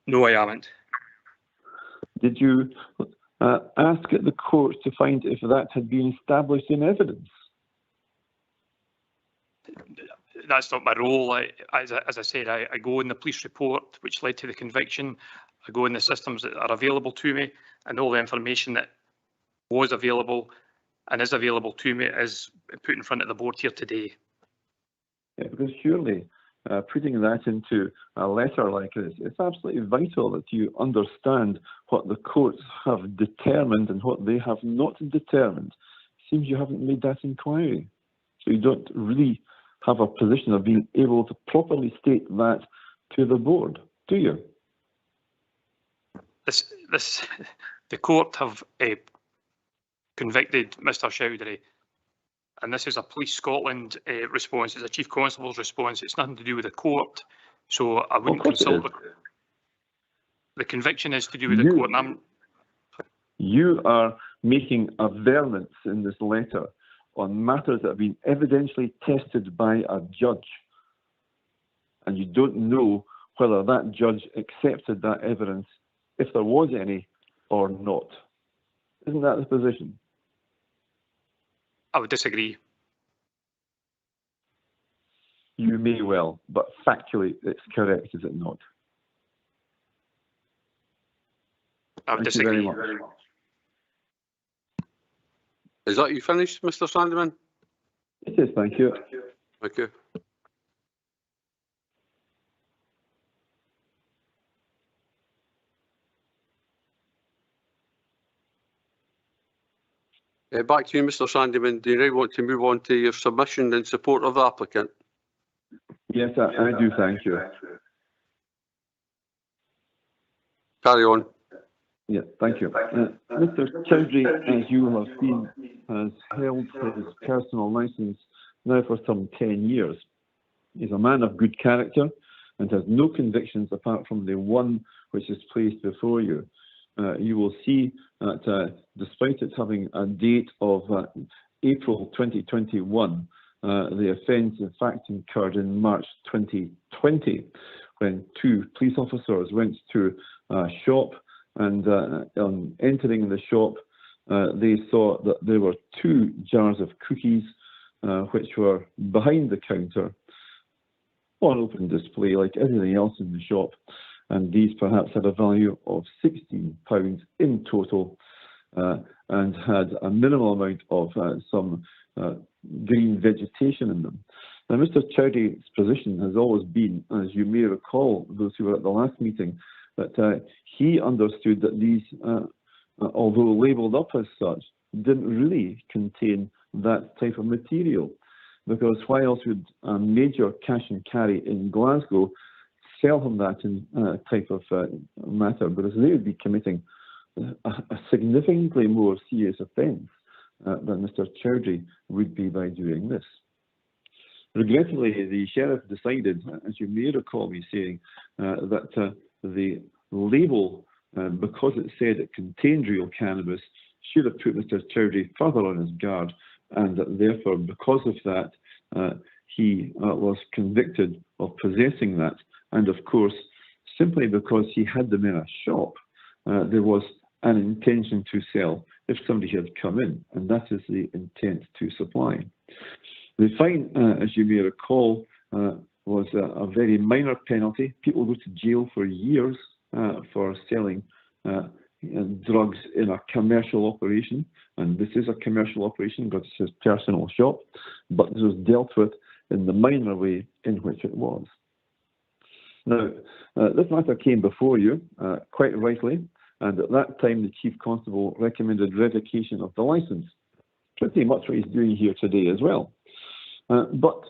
No, I haven't. Did you ask at the court to find if that had been established in evidence? That's not my role. As I said, I go in the police report which led to the conviction. I go in the systems that are available to me, and all the information that was available and is available to me is put in front of the board here today. Yeah, because surely putting that into a letter like this, it's absolutely vital that you understand what the courts have determined and what they have not determined. Seems you haven't made that inquiry, so you don't really have a position of being able to properly state that to the board, do you? The court have convicted Mr. Chowdhury, and this is a Police Scotland response. It's a Chief Constable's response. It's nothing to do with the court, so I wouldn't consult the conviction is to do with the court. And you are making averments in this letter on matters that have been evidentially tested by a judge, and you don't know whether that judge accepted that evidence, if there was any, or not. Isn't that the position? I would disagree. You may well, but factually it's correct, is it not? I would disagree. Very much. Is that you finished, Mr. Sandeman? It is, thank you. Thank you. Back to you, Mr. Sandeman. Do you now want to move on to your submission in support of the applicant? Yes, I do, thank you. Carry on. Yeah, thank you. Mr. Chowdhury, as you will have seen, has held his personal licence now for some 10 years. He's a man of good character and has no convictions apart from the one which is placed before you. You will see that despite it having a date of April 2021, the offence in fact occurred in March 2020 when two police officers went to a shop, and on entering the shop they saw that there were 2 jars of cookies which were behind the counter on open display like everything else in the shop, and these perhaps had a value of £16 in total and had a minimal amount of some green vegetation in them. Now, Mr. Chowdhury's position has always been, as you may recall, those who were at the last meeting, that he understood that these, although labelled up as such, didn't really contain that type of material. Because why else would a major cash and carry in Glasgow sell him that in type of matter? Because they would be committing a significantly more serious offence than Mr. Chowdhury would be by doing this. Regrettably, the sheriff decided, as you may recall me saying, that the label, because it said it contained real cannabis, should have put Mr. Chowdhury further on his guard, and that therefore, because of that, he was convicted of possessing that. And of course, simply because he had them in a shop, there was an intention to sell if somebody had come in, and that is the intent to supply. The fine, as you may recall, was a very minor penalty. People go to jail for years for selling drugs in a commercial operation, and this is a commercial operation because it's his personal shop, but this was dealt with in the minor way in which it was. Now, this matter came before you, quite rightly, and at that time the Chief Constable recommended revocation of the licence. Pretty much what he's doing here today as well. But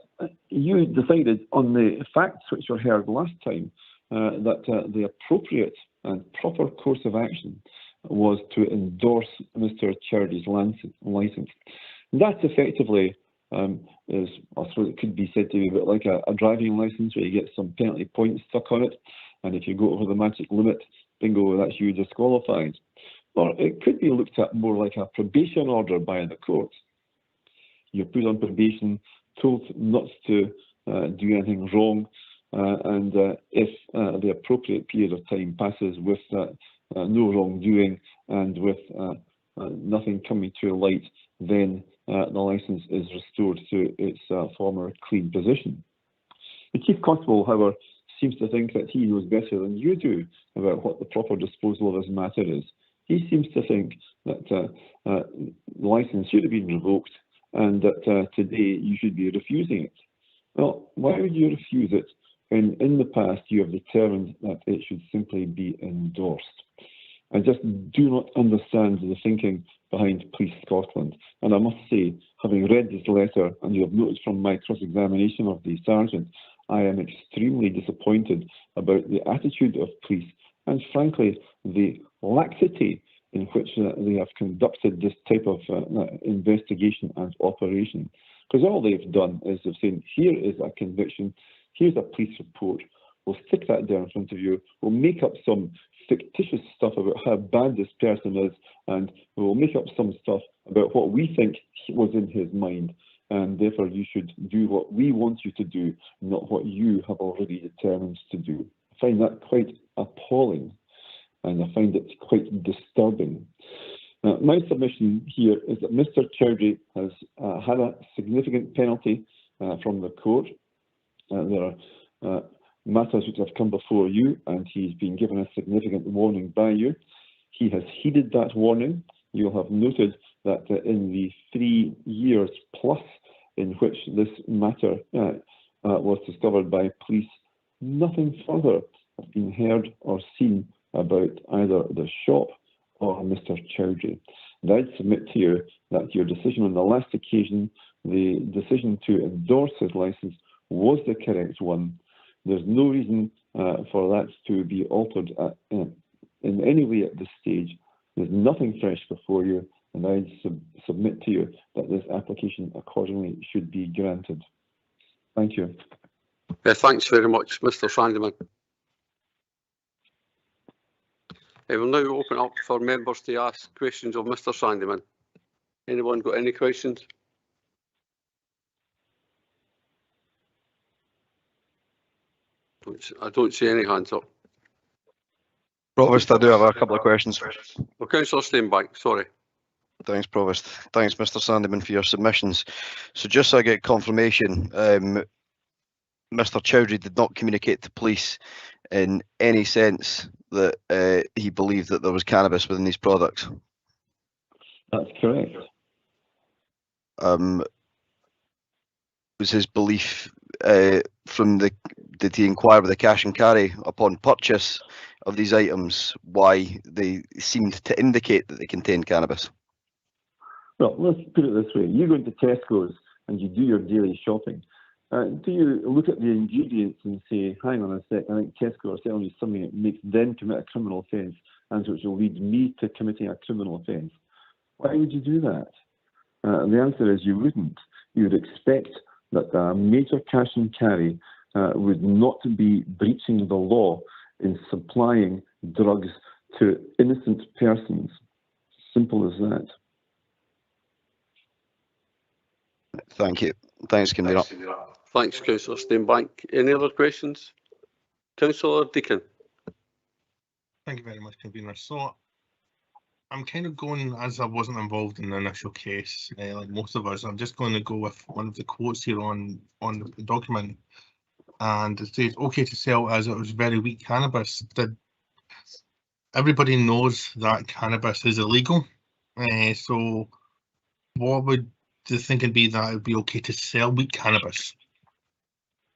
you decided on the facts which were heard last time that the appropriate and proper course of action was to endorse Mr. Chowdhury's licence. That effectively is, I suppose it could be said to be a bit like a driving licence where you get some penalty points stuck on it, and if you go over the magic limit, bingo, that's you disqualified. Or it could be looked at more like a probation order by the courts. You're put on probation, told not to do anything wrong, and if the appropriate period of time passes with no wrongdoing and with nothing coming to light, then the licence is restored to its former clean position. The Chief Constable, however, seems to think that he knows better than you do about what the proper disposal of his matter is. He seems to think that the licence should have been revoked and that today you should be refusing it. Well, why would you refuse it when in the past you have determined that it should simply be endorsed? I just do not understand the thinking behind Police Scotland. And I must say, having read this letter, and you have noticed from my cross-examination of the Sergeant, I am extremely disappointed about the attitude of police and, frankly, the laxity in which they have conducted this type of investigation and operation. Because all they've done is they've said, here is a conviction, here's a police report, we'll stick that down in front of you, we'll make up some fictitious stuff about how bad this person is, and we'll make up some stuff about what we think was in his mind, and therefore you should do what we want you to do, not what you have already determined to do. I find that quite appalling, and I find it quite disturbing. My submission here is that Mr. Chowdhury has had a significant penalty from the court. There are matters which have come before you, and he's been given a significant warning by you. He has heeded that warning. You'll have noted that in the 3 years plus in which this matter was discovered by police, nothing further has been heard or seen about either the shop or Mr. Chowdhury. And I'd submit to you that your decision on the last occasion, the decision to endorse his licence, was the correct one. There's no reason for that to be altered in any way at this stage. There's nothing fresh before you, and I submit to you that this application accordingly should be granted. Thank you. Thanks very much, Mr. Sandeman. I will now open up for members to ask questions of Mr. Sandeman. Anyone got any questions? I don't see any hands up. Provost, I do have a couple of questions. Well, Councillor Steenbank, sorry. Thanks, Provost. Thanks, Mr. Sandeman, for your submissions. So just so I get confirmation, Mr. Chowdhury did not communicate to police in any sense that he believed that there was cannabis within these products? That's correct. Was his belief did he inquire with the cash and carry upon purchase of these items why they seemed to indicate that they contained cannabis? Well, let's put it this way. You go into Tesco's and you do your daily shopping. Do you look at the ingredients and say, hang on a sec, I think Tesco are selling me something that makes them commit a criminal offence and which will lead me to committing a criminal offence? Why would you do that? The answer is you wouldn't. You would expect that a major cash and carry would not be breaching the law in supplying drugs to innocent persons. Simple as that. Thank you. Thanks, Convener. Thanks, Councillor Steenbank. Any other questions? Councillor Deacon. Thank you very much, Convener. So I'm kind of going, as I wasn't involved in the initial case, like most of us, I'm just going to go with one of the quotes here on the document. And it says, okay to sell as it was very weak cannabis. Everybody knows that cannabis is illegal. So what would the thinking be that it would be okay to sell weak cannabis?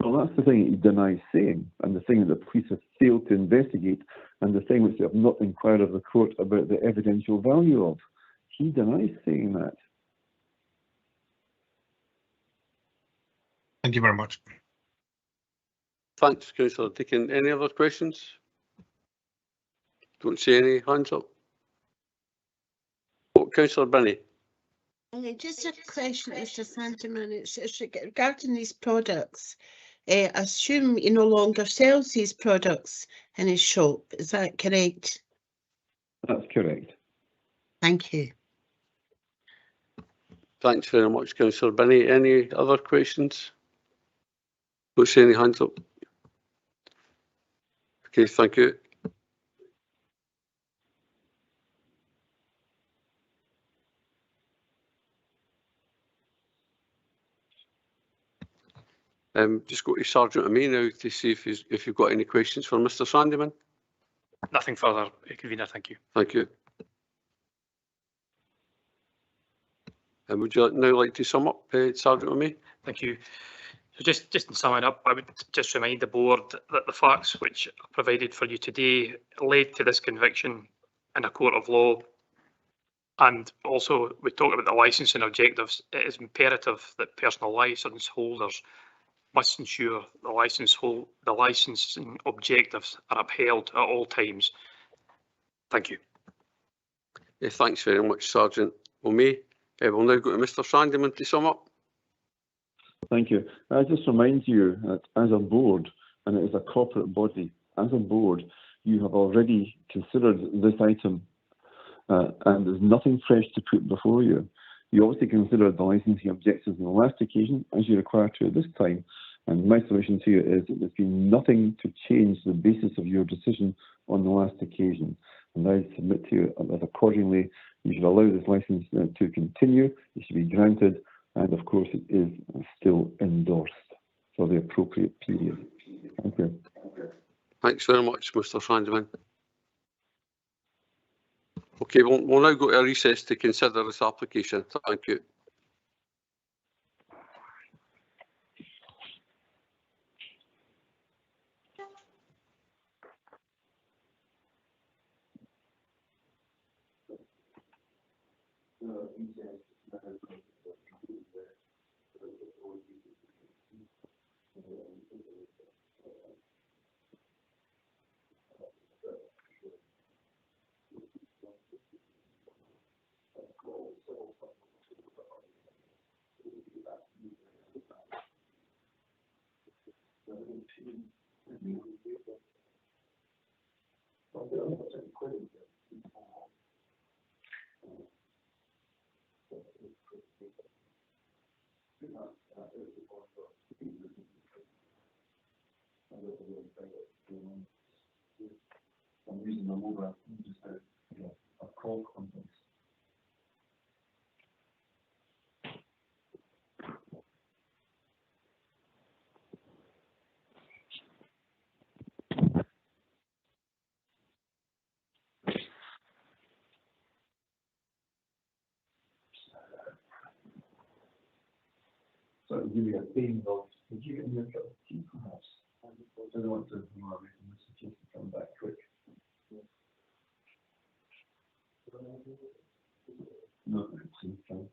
Well, that's the thing he denies saying, and the thing that the police have failed to investigate, and the thing which they have not inquired of the court about the evidential value of. He denies saying that. Thank you very much. Thanks, Councillor Deacon. Any other questions? Don't see any hands up. Oh, Councillor Binney. Just a question, Mr. Sandeman. It's regarding these products. Assume he no longer sells these products in his shop. Is that correct? That's correct. Thank you. Thanks very much, Councillor Binney. Any other questions? Don't see any hands up. Okay, thank you. Just go to Sergeant O'Mee now to see if you've got any questions for Mr. Sandyman. Nothing further, convener. Thank you. Thank you. And would you now like to sum up, Sergeant O'Mee? Thank you. So just in summing up, I would just remind the board that the facts which are provided for you today led to this conviction in a court of law. And also, we talked about the licensing objectives. It is imperative that personal licence holders must ensure the licensing objectives are upheld at all times. Thank you. Yeah, thanks very much, Sergeant O'Mee. We'll now go to Mr. Sandyman to sum up. Thank you. I just remind you that as a board, and it is a corporate body, as a board, you have already considered this item and there's nothing fresh to put before you. You obviously considered the licensing objectives on the last occasion, as you require to at this time. And my solution to you is that there's been nothing to change the basis of your decision on the last occasion. And I submit to you that accordingly, you should allow this license to continue, it should be granted, and of course it is still endorsed for the appropriate period. Thank you. Thanks very much, Mr. Sandyman. Okay, we'll now go to a recess to consider this application. Thank you. I'm using my mobile, just a call conference. So give me a theme of, would you get me a cup of tea perhaps? I don't want to more making this just to come back quick. No, it's fine.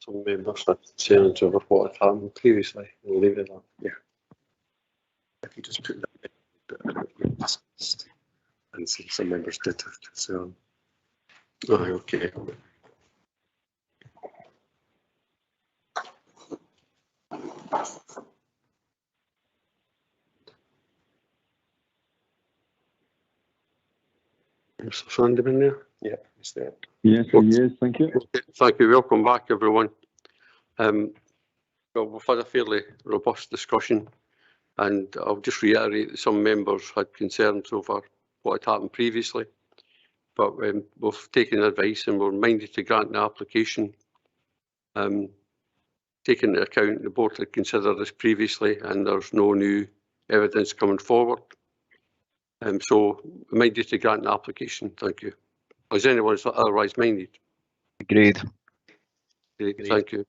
some members had concerns over what had happened previously. We'll leave it at that. If you just put that discussed, and some members did have concern. Aye, okay. Mr. Sandeman there? Yeah, is there? Yes, he is. Thank you. Okay, thank you. Welcome back, everyone. Well, we've had a fairly robust discussion, and I'll just reiterate that some members had concerns over what had happened previously, but we've taken advice and we're minded to grant the application. Taking into account the board had considered this previously and there's no new evidence coming forward. So minded to grant the application. Thank you. Is anyone otherwise minded? Agreed. Thank you.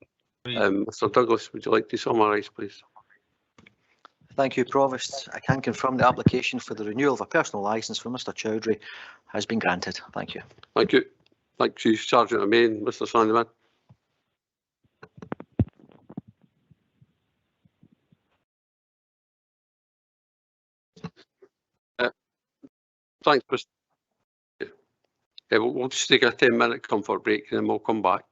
Mr. Douglas, would you like to summarise, please? Thank you, Provost. I can confirm the application for the renewal of a personal licence for Mr Chowdhury has been granted. Thank you. Thank you. Thank you, Sergeant Amain. Mr. Sandeman. Thanks, Mr. We'll just take a 10-minute comfort break and then we'll come back.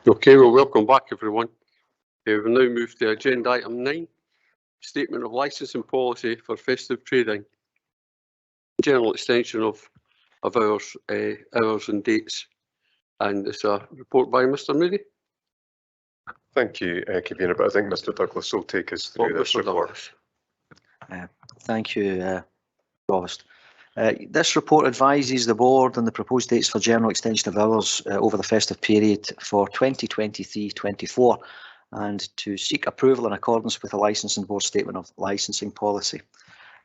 Okay, well, welcome back, everyone. We'll now move to agenda item 9, statement of licensing policy for festive trading. General extension of hours and dates. And it's a report by Mr. Moody. Thank you, Convener, but I think Mr Douglas will take us through this Mr. report. Douglas. Thank you, Provost. This report advises the board on the proposed dates for general extension of hours over the festive period for 2023-24 and to seek approval in accordance with the Licensing Board Statement of Licensing Policy.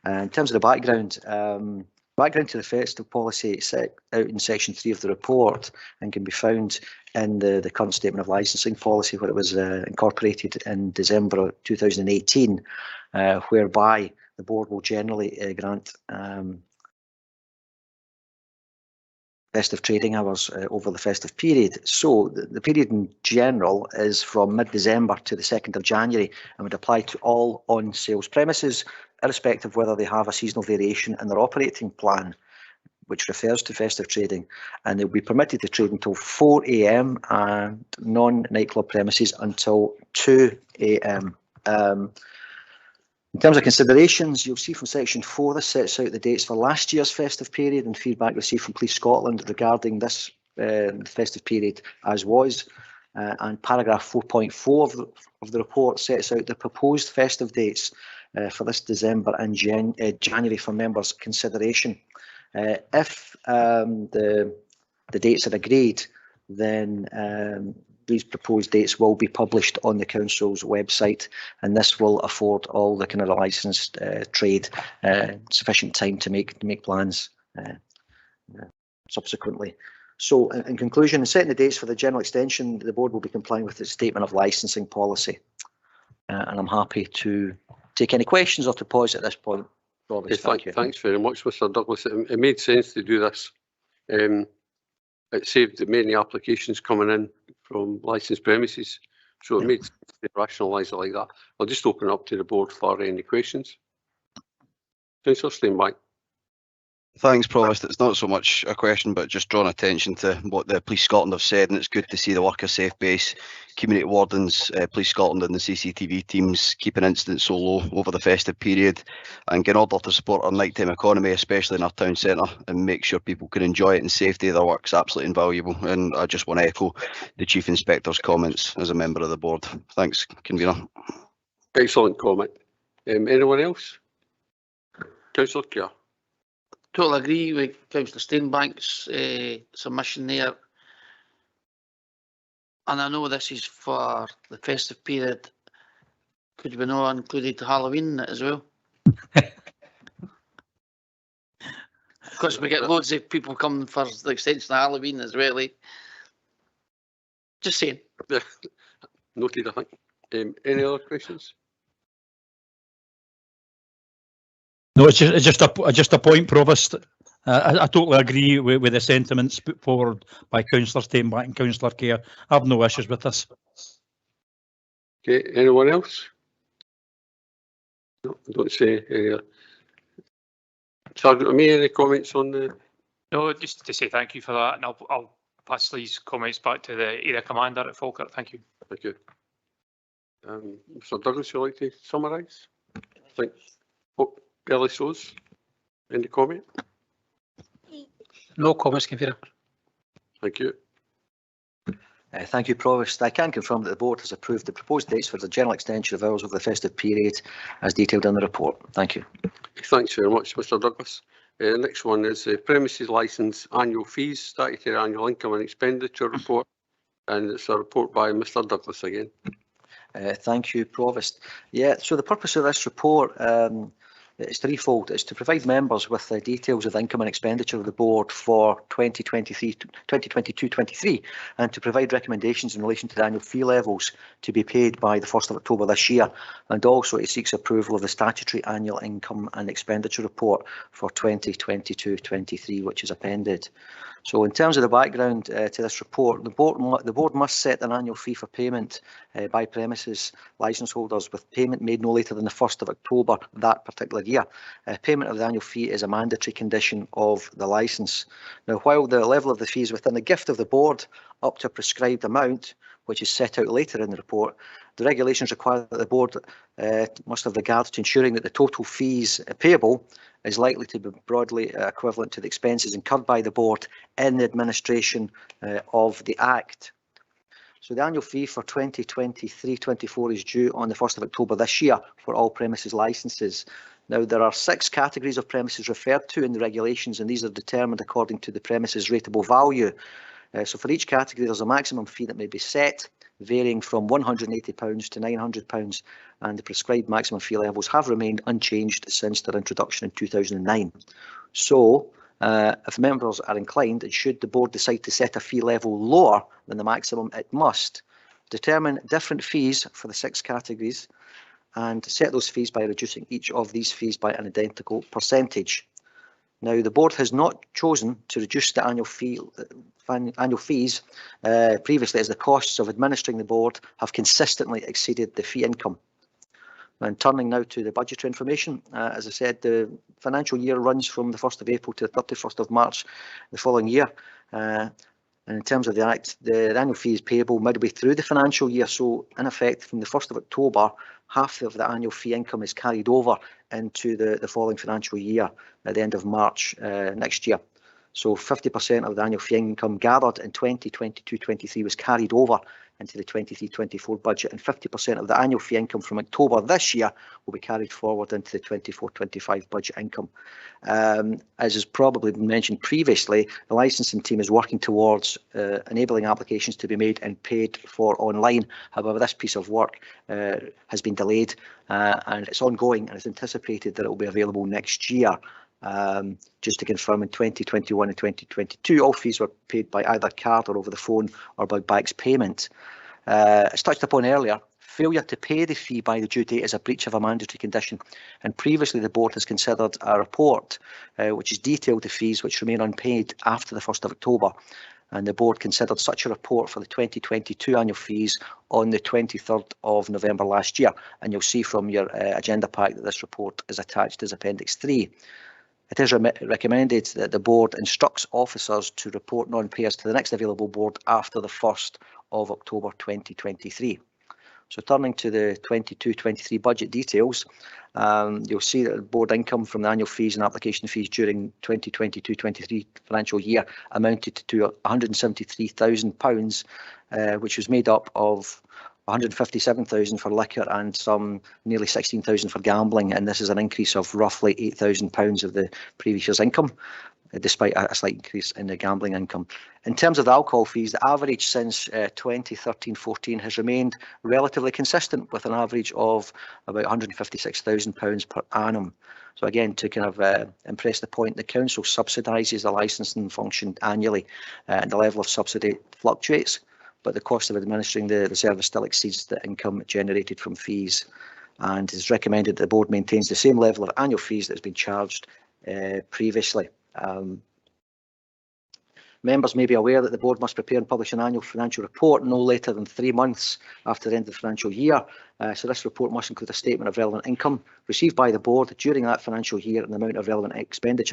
In terms of the background to the festive policy set out in section 3 of the report and can be found in the current Statement of Licensing Policy where it was incorporated in December 2018, whereby the board will generally grant festive trading hours over the festive period. So the period in general is from mid-December to the 2nd of January and would apply to all on-sales premises, irrespective of whether they have a seasonal variation in their operating plan, which refers to festive trading, and they'll be permitted to trade until 4 AM and non-nightclub premises until 2 AM. In terms of considerations, you'll see from section 4, this sets out the dates for last year's festive period and feedback received from Police Scotland regarding this festive period as was. And paragraph 4.4 of the report sets out the proposed festive dates for this December and January for members' consideration. If the dates are agreed, then these proposed dates will be published on the council's website, and this will afford all the kind of licensed trade sufficient time to make plans subsequently. So in conclusion, in setting the dates for the general extension, the board will be complying with the Statement of Licensing Policy, and I'm happy to take any questions or to pause at this point. Robert, thank you. Thanks very much, Mr. Douglas. It made sense to do this. It saved many applications coming in from licensed premises, so it made sense to rationalise it like that. I'll just open it up to the board for any questions. Councillor Steinbach. Thanks, Provost. It's not so much a question, but just drawing attention to what the Police Scotland have said, and it's good to see the work of Safe Base, community wardens, Police Scotland and the CCTV teams keeping incidents so low over the festive period and in order to support our nighttime economy, especially in our town centre, and make sure people can enjoy it in safety. Their work's absolutely invaluable, and I just want to echo the Chief Inspector's comments as a member of the board. Thanks, Convener. Excellent comment. Anyone else? Councillor Kerr. Totally agree with Councillor Steinbank's submission there. And I know this is for the festive period. Could we not include Halloween as well? Because we get loads of people coming for the extension of Halloween as well. Just saying. Noted, I think. Any other questions? No, it's just a point, Provost. I totally agree with the sentiments put forward by Councillor Steinbach and Councillor Kerr. I have no issues with this. Okay, anyone else? No, I don't see any. Sergeant O'Meara, any comments on the? No, just to say thank you for that, and I'll pass these comments back to the area commander at Falkirk. Thank you. Thank you. Mr. Douglas, would you like to summarise? Thanks. Early shows. Any comment? No comments, Convener. Thank you. Thank you, Provost. I can confirm that the board has approved the proposed dates for the general extension of hours over the festive period as detailed in the report. Thank you. Thanks very much, Mr. Douglas. The next one is premises licence annual fees, statutory annual income and expenditure report, and it's a report by Mr. Douglas again. Thank you, Provost. Yeah, so the purpose of this report is threefold. It's to provide members with the details of the income and expenditure of the board for 2022-23 and to provide recommendations in relation to the annual fee levels to be paid by the 1st of October this year, and also it seeks approval of the statutory annual income and expenditure report for 2022-23, which is appended. So in terms of the background to this report, the board must set an annual fee for payment by premises licence holders, with payment made no later than the 1st of October that particular year. Payment of the annual fee is a mandatory condition of the licence. Now, while the level of the fee is within the gift of the board up to a prescribed amount, which is set out later in the report, the regulations require that the board must have regard to ensuring that the total fees payable is likely to be broadly equivalent to the expenses incurred by the board in the administration of the Act. So the annual fee for 2023-24 is due on the 1st of October this year for all premises licences. Now, there are 6 categories of premises referred to in the regulations, and these are determined according to the premises rateable value. So for each category, there's a maximum fee that may be set, varying from £180 to £900, and the prescribed maximum fee levels have remained unchanged since their introduction in 2009. So, if members are inclined, and should the board decide to set a fee level lower than the maximum, it must determine different fees for the 6 categories and set those fees by reducing each of these fees by an identical percentage. Now, the board has not chosen to reduce the annual fees previously, as the costs of administering the board have consistently exceeded the fee income. And turning now to the budgetary information, as I said, the financial year runs from the 1st of April to the 31st of March the following year. And in terms of the Act, the annual fee is payable midway through the financial year. So, in effect, from the 1st of October, half of the annual fee income is carried over into the following financial year at the end of March next year. So 50% of the annual fee income gathered in 2022-23 was carried over into the 23-24 budget, and 50% of the annual fee income from October this year will be carried forward into the 24-25 budget income. As has probably been mentioned previously, the licensing team is working towards enabling applications to be made and paid for online. However, this piece of work has been delayed and it's ongoing, and it's anticipated that it will be available next year. Just to confirm, in 2021 and 2022, all fees were paid by either card or over the phone or by BACS payment. As touched upon earlier, failure to pay the fee by the due date is a breach of a mandatory condition, and previously the board has considered a report which has detailed the fees which remain unpaid after the 1st of October. And the board considered such a report for the 2022 annual fees on the 23rd of November last year. And you'll see from your agenda pack that this report is attached as Appendix 3. It is recommended that the board instructs officers to report non-payers to the next available board after the 1st of October 2023. So turning to the 22-23 budget details, you'll see that the board income from the annual fees and application fees during 2022-23 financial year amounted to £173,000, which was made up of £157,000 for liquor and some nearly £16,000 for gambling, and this is an increase of roughly £8,000 of the previous year's income, despite a slight increase in the gambling income. In terms of the alcohol fees, the average since 2013-14 has remained relatively consistent, with an average of about £156,000 per annum. So again, to kind of impress the point, the council subsidises the licensing function annually, and the level of subsidy fluctuates, but the cost of administering the service still exceeds the income generated from fees, and it is recommended that the board maintains the same level of annual fees that has been charged previously. Members may be aware that the board must prepare and publish an annual financial report no later than 3 months after the end of the financial year. So this report must include a statement of relevant income received by the board during that financial year and the amount of relevant expenditure